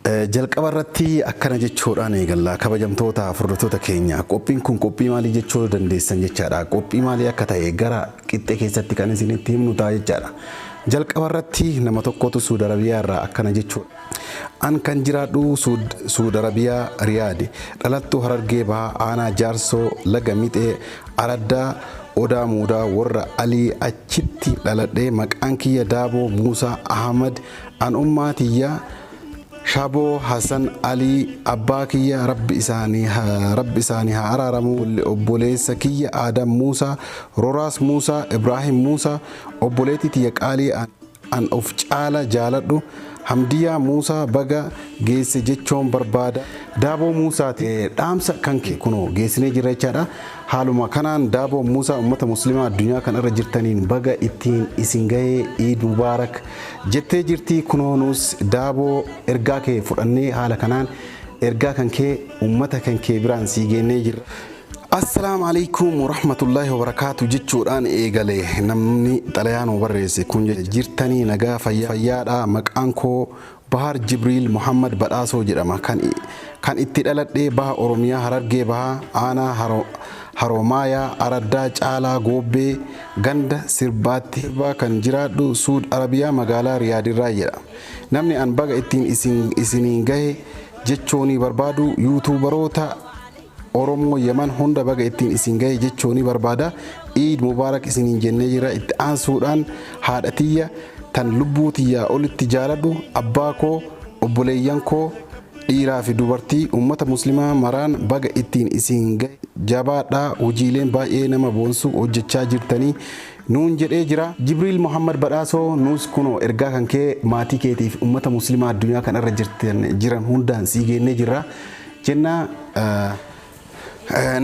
Jalqabarratti akkana jechuudhaan eegallaa kabajamtoota furdatoota keenya qophiin kun qophii maalii jechuu dandeessan jechaadha. Qophii maalii akka ta'e gara qixxee keessatti kan isinitti himnu ta'a jechaadha. Jalqabarratti nama tokkotu Suudi Arabiyaa irraa akkana jechuudha. An kan jiraadhu Suudi Arabiyaa Riyaad dhalattuu Harargee Bahaa aanaa Jaarsoo laga Mixee Araddaa Odaa Muudaa warra Alii achitti dhaladhee maqaan kiyya Daaboo Muusaa Ahmad an ummaatiyyaa Shabo Hassan Ali abbaa kiyya rabbi isaanii haa araaramu obboleessa kiyya Adam Muusaa Roraas Muusaa Ibrahim Muusaa obboleetti tiyya qaalii an of caala jaaladhu Hamdiyaa Muusaa baga geesse jechuun barbaada. Daaboo Muusaati dhaamsa kan kee kunoo geessinee jirra jechaadha. Haaluma kanaan Daaboo Muusaa ummata muslimaa addunyaa kan irra jirtaniin baga ittiin isin gahee Eid Mubaarak jettee jirti. Kunoo nus Daaboo ergaa kee fudhannee haala kanaan ergaa kan kee ummata kan kee biraan sii geennee jirra. Assalamu alaikum warahmatullahi wabarakatuh jechuudhaan eegale namni xalayaan barreesse kun jirtanii nagaa fayyaadha maqaan koo Bahar Jibril Muhammad Badhaasoo jedhama kan itti dhaladhee Baha Oromiyaa Harargee Bahaa aanaa Haroomayaa Araddaa Caalaa Goobbee ganda Sirbaatti kan jiraadhu Suud Arabiyaa magaalaa Riyaadirraa jedha. Namni an baga ittiin isiniin gahe jechuun barbaadu yuutuubaroota Oromoo Yaman hunda baga ittiin isin gahe jechuun barbaada. Eid Mubaarak isiniin jennee jira. Itti aansuudhaan haadha tiyya tan lubbuu tiyyaa olitti jaaladhu abbaa koo obboleeyyan koo dhiiraa fi dubartii ummata muslimaa maraan baga ittiin isin gahe jabaadhaa hojiileen baay'ee nama boonsu hojjechaa jirtanii nuun jedhee jira. Jibril Muhammad Badhaasoo nus kunoo ergaa kan kee maatii keetiif ummata muslimaa addunyaa kan irra jiran hundaan sii geennee jirra jenna.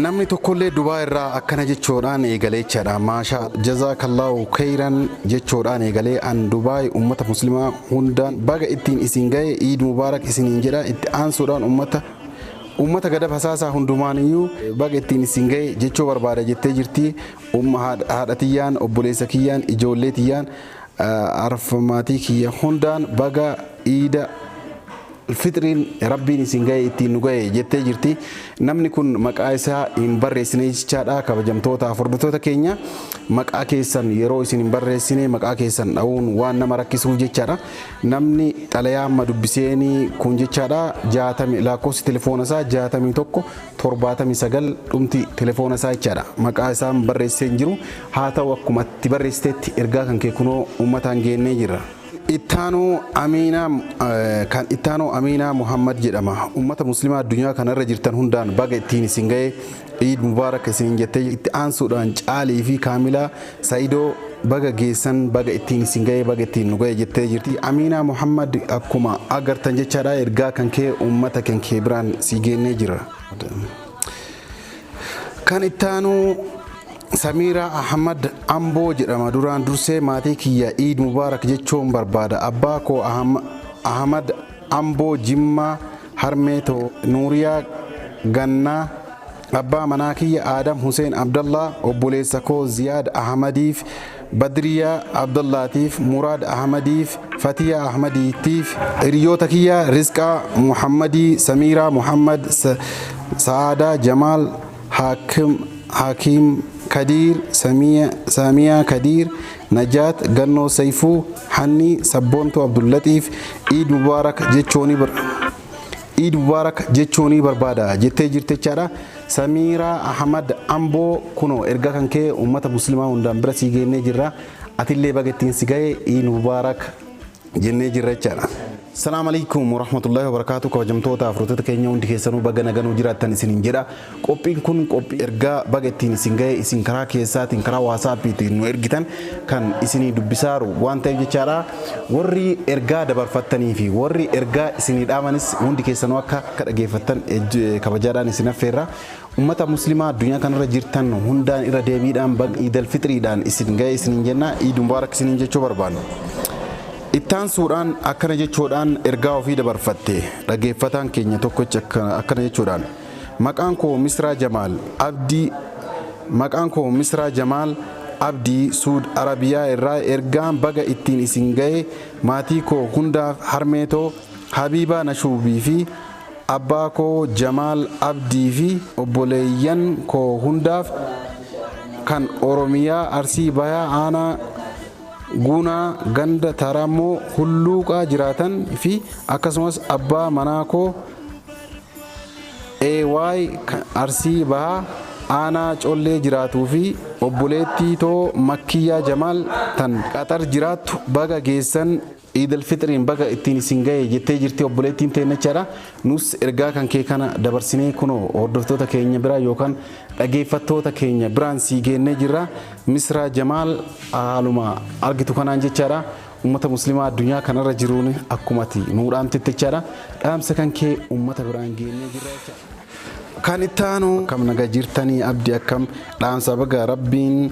Namni tokkollee Dubaay irraa akkana jechuudhaan eegalee jechaadha. Maasha jazaakallahu khairan jechuudhaan eegalee an Dubaay ummata muslimaa hundaan baga ittiin isin gahe Eid Mubaarak isiniin jedha. Itti aansuudhaan ummata gadab hasaasaa hundumaaniyyuu baga ittiin isin gahe jechuu barbaada jettee jirti. Haadha tiyyaan obboleessa kiyyaan ijoollee tiyyaan arfamaatii kiyya hundaan baga Eida Fitrin Rabbiin isin gahe ittiin nu gahe jettee jirti. Namni kun maqaa isaa hin barreessine jechaadha. Kabajamtoota furdatoota keenya maqaa keessan yeroo isin hin barreessine maqaa keessan dha'uun waan nama rakkisuu jechaadha. Namni xalayaa amma dubbiseenii kun jechaadha 60 lakkoofsi telefoona isaa 61 79 dhumti telefoona isaa jechaadha. Maqaa isaa barreessee hin jiru. Haa ta'u akkuma itti barreessiteetti ergaa kan kee kunoo uummataan geennee jirra. Ittaanoo Aminaa Muhammad jedhama. Ummata muslimaa addunyaa kanarra jirtan hundaan baga ittiin isin gahe Eid Mubaarak isin jettee itti aansuudhaan Caalii fi Kaamilaa Saidoo baga geessan baga ittiin isin gahe baga ittiin nu gahe jettee jirti. Aminaa Muhammad akkuma agartan jechaadha ergaa kan kee ummata kan kee biraan sii geennee jira. Kan ittaanuu Samira Ahmad Amboo jedhama. Duraan dursee maatii kiyya Eid Mubaarak jechuun barbaada. Abbaa koo Ahmad Amboo Jimmaa Harmeetoo Nuuriyaa Gannaa abbaa manaa kiyya Adam Hussein Abdallah obboleessa koo Ziyaad Ahmadiif Badriyaa Abdallaatiif Muraad Ahmadiif Fatiyaa Ahmadiitiif hiriyoota kiyya Rizqaa Muhammadii Samira Muhammad Saadaa Jamaal Hakim Kadir Samiya Kadir Najat Ganno Saifu Hanni Sabbonto Abdullatif Eid Mubarak jechuuni barbaada jettee jirte jechaadha. Samira Ahmad Amboo kunoo ergaa kan kee ummata muslimaa hundaan bira sii geennee jirra. Atillee baga ittiin si gahe Eid Mubarak jennee jirra jechaadha. Assalamu alaikum warahmatullahi wabarakatuh. Kabajamtoota furdatoota keenya hundi keessanuu baga naganuu jiraattan isiniin jedha. Qophiin kun qophii ergaa baga ittiin isin gahe isin karaa keessaatiin karaa WhatsAppiitiin nu ergitan kan isinii dubbisaaru waan ta'eef jechaadha. Warri ergaa dabarfattanii fi warri ergaa isinii dhaamanis hundi keessanuu akka dhageeffattan kabajaadhaan isin affeerra. Ummata muslimaa addunyaa kanarra jirtan hundaan irra deebiidhaan baga Eid al-Fitriidhaan isin gahe isiniin jenna. Eid Mubaarak isiniin jechuu barbaanna. Ittaan suudhaan akkana jechuudhaan ergaa ofii dabarfatte dhageeffataan keenya tokkochi akkana jechuudhaan maqaan koo Misraa Jamaal Abdii Suud Arabiyaa irraa ergaan baga ittiin isin gahe maatii koo hundaaf harmeetoo Habiibaa Nashuubii fi abbaa koo Jamaal Abdii fi obboleeyyan koo hundaaf kan Oromiyaa Arsii Bahaa Aanaa Guunaa Ganda Taramoo Hulluuqaa jiraatan fi akkasumas abbaa manaa koo AY kan Arsii Bahaa Aanaa Collee jiraatuu fi obboleettii too Makkiyyaa Jamaal tan Qaxar jiraattu baga geessan Idil Fitriin baga ittiin isin gahe jettee jirti obboleettiin teennachaadha. Nus ergaa kan kee kana dabarsinee kunoo hordoftoota keenya biraa yookaan dhaggeeffattoota keenya biraan sii geennee jirra. Misraa Jamaal haaluma argitu kanaan jechaadha. Ummata muslimaa addunyaa kanarra jiruun akkumatti nuudhaan tettechaadha. Dhaamsa kan kee ummata biraan geennee jirra jechaadha. Kan ittaanu kam naga jirtanii abdii akkam dhaamsa baga rabbiin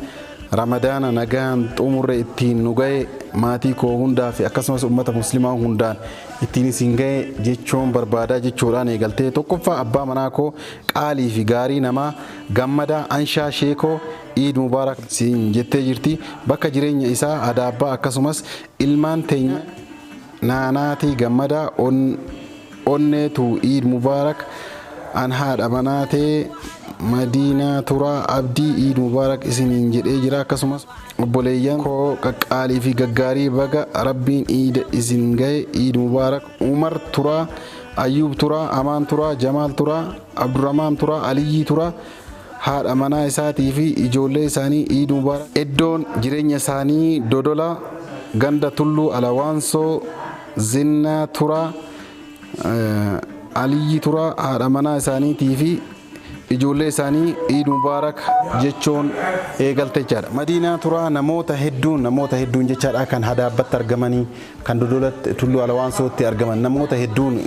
Ramadaana nagaan xumurre ittiin nu gahe maatii koo hundaa fi akkasumas ummata muslimaa hundaan ittiin isin gahe jechuun barbaadaa jechuudhaan eegaltee tokkoffaa abbaa manaa koo qaalii fi gaarii namaa Gammadaa Anshaa Sheekoo Eid Mubaarak siin jettee jirti. Bakka jireenya isaa Adaabbaa akkasumas ilmaan teenya Naanaatii Gammadaa onneetu Eid Mubaarak an haadha manaatee Madiinaa Turaa Abdii Eid Mubaarak isiniin jedhee jira. Akkasumas obboleeyyan koo qaqqaalii fi gaggaarii baga rabbiin Eid isin gahe Eid Mubaarak Umar Turaa Ayyuub Turaa Amaan Turaa Jamaal Turaa Abdurrahmaan Turaa Aliyyii Turaa haadha manaa isaatii fi ijoollee isaanii Eid Mubaarak. Iddoon jireenya isaanii Dodola Ganda Tulluu Alawaansoo Zinnaa Turaa Aliyyii Turaa haadha manaa isaaniitii fi ijoollee isaanii Eid Mubaarak jechuun eegalte jechaadha. Madiinaa Turaa namoota hedduun jechaadha kan Hadaabbatti argamanii kan Dodolatti Tulluu Alawaansootti argaman namoota hedduun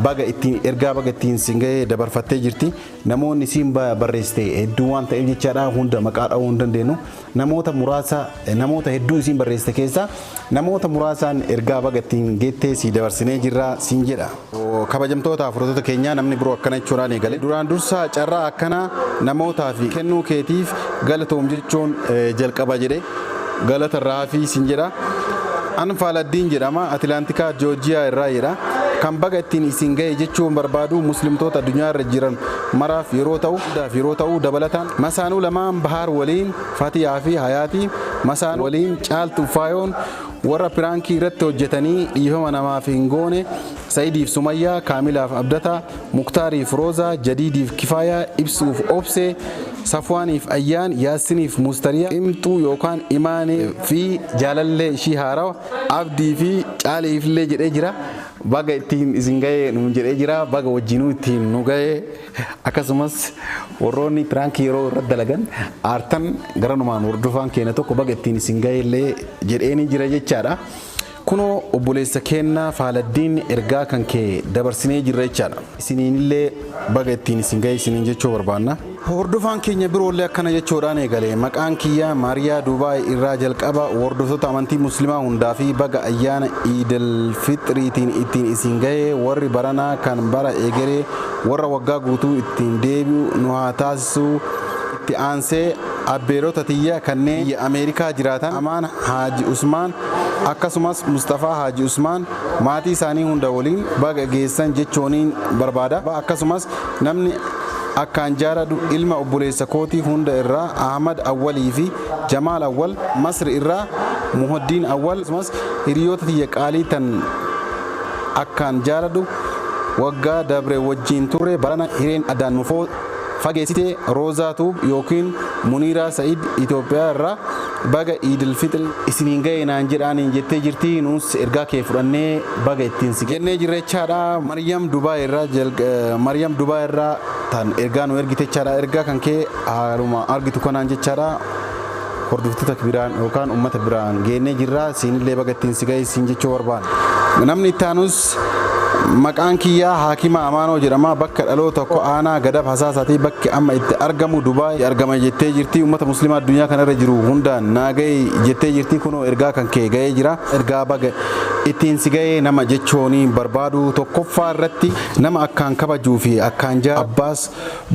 baga ittiin ergaa baga ittiin sin gahee dabarfattee jirti. Namoonni siin barreessite hedduu waan ta'eef jechaadha hunda maqaa dha'uu hin dandeenyu. Namoota hedduu siin barreessite keessaa namoota muraasaan ergaa baga ittiin geettee si dabarsinee jirra siin jedha. Kabajamtoota hordoftoota keenyaa namni biroo akkana jechuudhaan eegale. Duraan dursa carraa akkana namootaaf kennuu keetiif galatoom jechuun jalqaba jedhe galata irraa fi siin jedha. Anfaaladdiin jedhama Atilaantikaa Joorjiyaa irraa jedha. Kan baga ittiin isin gahe jechuun barbaadu muslimtoota addunyaa irra jiran maraaf yeroo ta'u dabalataan masaanuu lamaan Bahaar waliin Fatiyaa fi Hayaatii masaan waliin Caaltuu Faayoon warra piraankii irratti hojjetanii dhiifama namaaf hin goone Sa'idiif Sumayyaa Kaamilaaf Abdataa Muktaariif Roozaa Jadiidiif Kifaayaa Ibsuuf Obsee Safwaaniif Ayyaan Yaasiniif Mustariyaa Imxuu yookaan Imaanee fi jaalallee ishii haarawa Abdii fi Caaliifillee jedhee jira. Baga ittiin isin gahe nuun jedhee jira. Baga wajjinuu ittiin nu gahe akkasumas warroonni piraankii yeroo irratti dalagan aartan garanumaan hordofaan keenya tokko baga ittiin isin gahe illee jedheeni jira jechaadha. Kunoo obboleessa keenya Faaladdiin ergaa kan kee dabarsinee jirra jechaadha. Isiniinillee baga ittiin isin gahe isiniin jechuu barbaanna. Hordofaan keenya biroollee akkana jechuudhaan eegale maqaan kiyyaa Maariyaa Dubaay irraa jalqaba hordoftoota amantii muslimaa hundaa fi baga ayyaana Idil Fitriitiin ittiin isin gahe warri baranaa kan bara eegeree warra waggaa guutuu ittiin deebi'u nu haa taasisu. Itti aansee abbeerota tiyya kanneen biyya Ameerikaa jiraatan Amaan Haaji Usmaan akkasumas Mustafaa Haaji Usmaan maatii isaanii hunda waliin baga geessan jechuuniin barbaada. Akkasumas namni akkaan jaaladu ilma obboleessa kootii hunda irraa Ahmad Awwalii fi Jamaal Awwal Masri irraa Muhaddin Awwal akkasumas hiriyoota tiyya qaalii tan akkaan jaaladu waggaa dabre wajjin turre barana hireen addaan nufoo fageessite Roozaatu yookiin Muniiraa Sa'iid Itoophiyaa irraa baga Idil Fitri isiniin gahe naan jedhaaniin jettee jirti. Nuus ergaa kee fudhannee baga ittiin si gennee jirra jechaadha. Maryam Dubaay irraa tan ergaa nu ergite jechaadha. Ergaa kan kee haaluma argitu kanaan jechaadha. Hordoftoota biraan yookaan uummata biraan geennee jirra. Siinillee baga ittiin si gahe siin jechuu barbaanna. Namni itti aanus maqaan kiyyaa Haakima Amaanoo jedhama. Bakka dhaloota Aanaa Gadab Hasaasatii bakki amma itti argamu Dubaay argama jettee jirti. Uummata muslimaa addunyaa kanarra jiru hundaan naa gahe jettee jirti. Kunoo ergaa kan kee gahee jira. Ergaa baga ittiin si gahe nama jechuun barbaadu tokkoffaa irratti nama akkaan kabajuu fi akkaan Abbaas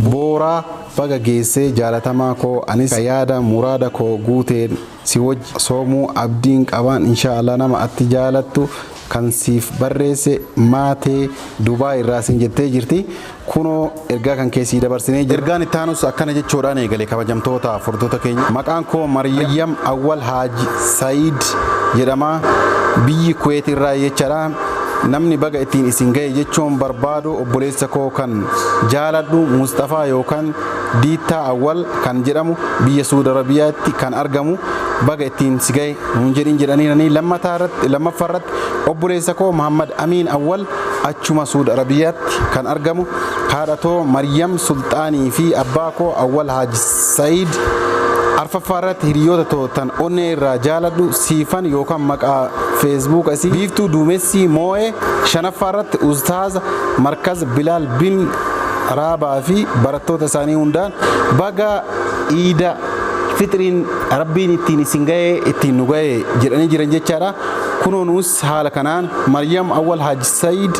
Booraa baga geessee jaalatamaa koo anis yaada muraada koo guuteen si wajji soomuu abdiin qabaan inshaallah nama atti jaalattu kan siif barreesse Maatee Dubaay irraa sin jettee jirti. Kunoo ergaa kan keessii dabarsinee jirra. Ergaan itti aanus akkana jechuudhaan eegale kabajamtoota furdoota keenya. Maqaan koo Maryam Awwal Haaji Said jedhama. Biyyi Kuweet irraa jechaadha. Namni baga ittiin isin ga'e jechuun barbaadu obboleessa koo kan jaaladhu Mustafaa yookaan Diittaa Awwal kan jedhamu biyya Suudi Arabiyaatti kan argamu baga ittiin si ga'e nuun jedhanii lammaffaarratti obboleessa koo Muhammad Amiin Awwal achuma Suudi Arabiyaatti kan argamu haadhatoo Maryam Sultaanii fi abbaa koo Awwal Haaji Said arfaffaarratti hiriyoota tootan onnee irraa jaaladhu siifan yookaan maqaa Facebook asii biiftuu duumessi moo'ee shanaffaarratti Ustaaza Markaz Bilaal bin Raabaa fi barattoota isaanii hundaan baga iida fixriin rabbiin ittiin isin ga'ee ittiin nu ga'ee jedhanii jiran jechaadha. Kunoonuus haala kanaan Maryam Awwal Haaji Said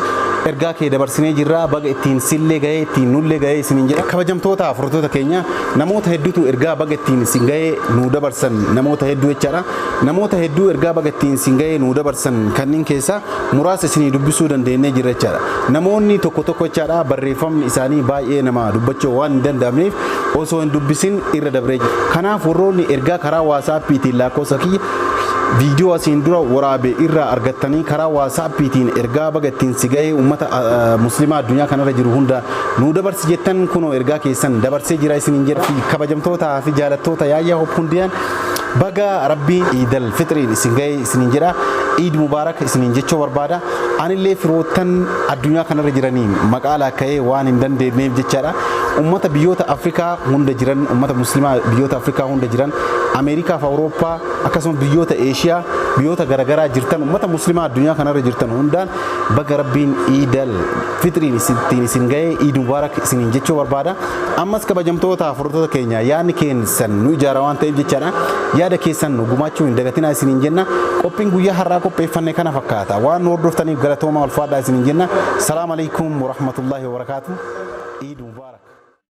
ergaa kee dabarsinee jirra baga ittiin sillee ga'ee ittiin nullee ga'ee isiniin jedha. Kabajamtoota furdoota keenya namoota hedduutu ergaa baga ittiin isin ga'ee nu dabarsan namoota hedduu jechaadha. Namoota hedduu ergaa baga ittiin isin ga'ee nu dabarsan kanneen keessaa muraasa isinii dubbisuu dandeenyee jirra jechaadha. Namoonni tokko tokko jechaadha barreeffamni isaanii baay'ee nama dubbachuu waan hin danda'amneef osoo hin dubbisin irra dabree jira. Kanaaf warroonni ergaa karaa WhatsAppiitiin lakkoofsa kiyya viidiyoo asiin dura waraabe irraa argattanii karaa WhatsAppiitiin ergaa baga ittiin si ga'ee uummata muslimaa addunyaa kanarra jiru hunda nu dabarsi jettan kunoo ergaa keessan dabarsee jira isiniin jedha. Kabajamtootaa fi jaalattoota yaayyaa hoppundiyaan baga rabbiin iidal fixriin isin ga'ee isiniin jedha. Iid mubaarak isiniin jechuu barbaada. Anillee firoottan addunyaa kanarra jiraniin maqaa laakka'ee waan hin dandeenyeef jechaadha. Uummata biyyoota Afrikaa hunda jiran uummata muslimaa biyyoota Afrikaa hunda jiran Ameerikaa fi Awurooppaa akkasumas biyyoota Eeshiyaa biyyoota garaagaraa jirtan uummata muslimaa addunyaa kanarra jirtan hundaan baga rabbiin iidal fixriin isin ga'ee iid mubaarak isiniin jechuu barbaada. Ammas kabajamtoota furdoota keenya yaadni keessan nu ijaara waan ta'eef jechaadha. Yaada keessan nu gumaachuu hin dagatinaa isiniin jenna. Qophiin guyyaa har'aa qopheeffanne kana fakkaata. Waan nu hordoftaniif galatooma ulfaadhaa isiniin jenna. Salaamu alaikum wa rahmatullahi wa barakaatuh. Iid mubaarak.